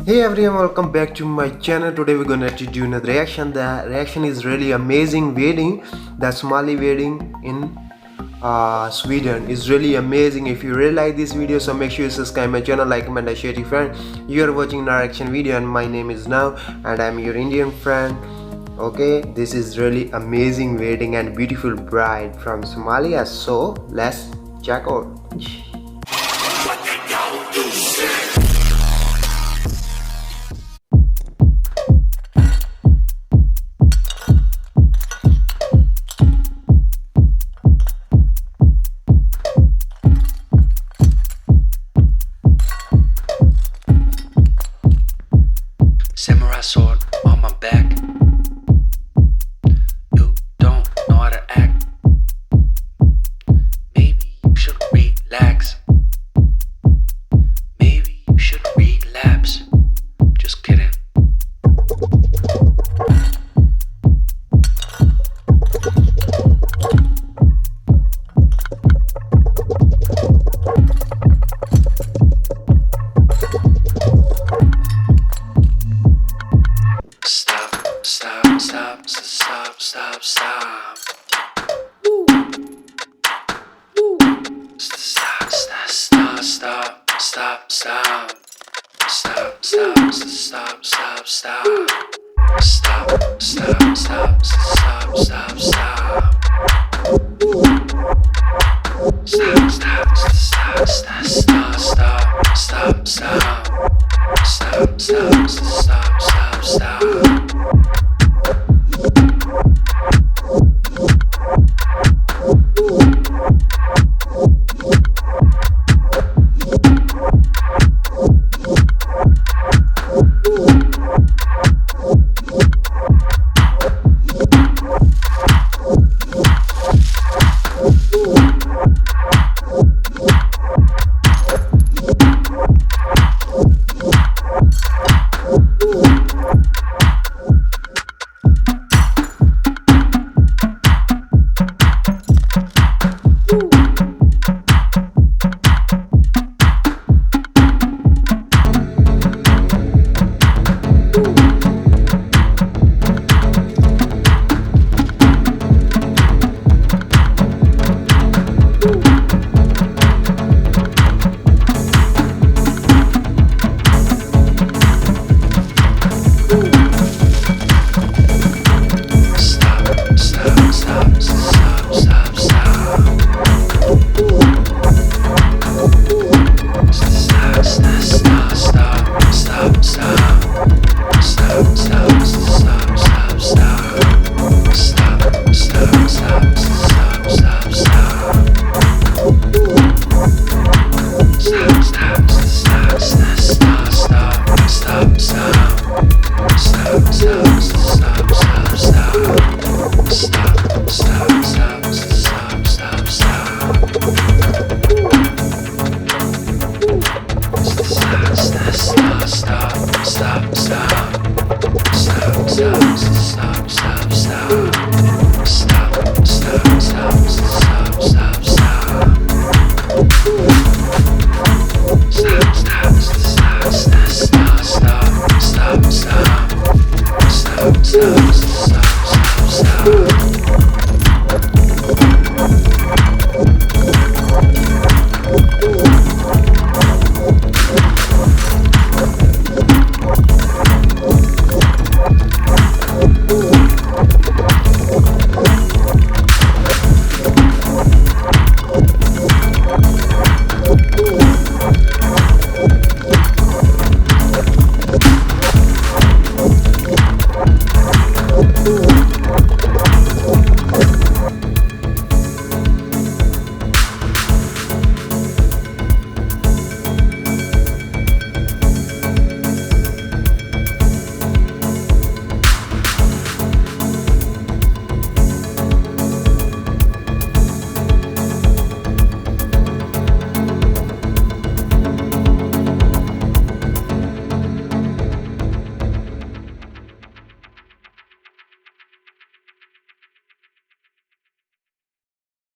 Hey everyone, welcome back to my channel. Today we're gonna do another reaction. The reaction is really amazing wedding. The Somali wedding in Sweden is really amazing. If you really like this video, so make sure you subscribe my channel, like, comment, and share to your friend. You are watching our reaction video, and my name is Now, and I'm your Indian friend. Okay, this is really amazing wedding and beautiful bride from Somalia. So let's check out. Samurai sword on my back. You don't know how to act. Maybe you should relax. Maybe you should relapse. Just kidding. Stop, stop, stop, stop, stop, stop. Woo. Woo. Stop, stop, stop, stop, stop, stop. Stop, stop, stop, stop, stop. Stop, stop, stop, stop, stop, stop. Woo. Stop, stop, stop, stop, stop, stop, stop, stop. Stop, stop, stop, stop, stop.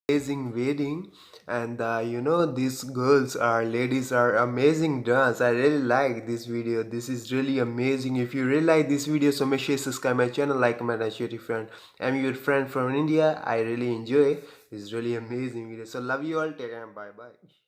amazing wedding. And these girls are ladies are amazing dance. I really like this video. This is really amazing. If you really like this video, so make sure you subscribe my channel, like, comment, and share to your friend. I'm your friend from India. I really enjoy. It's really amazing video. So love you all. Take care. Bye bye.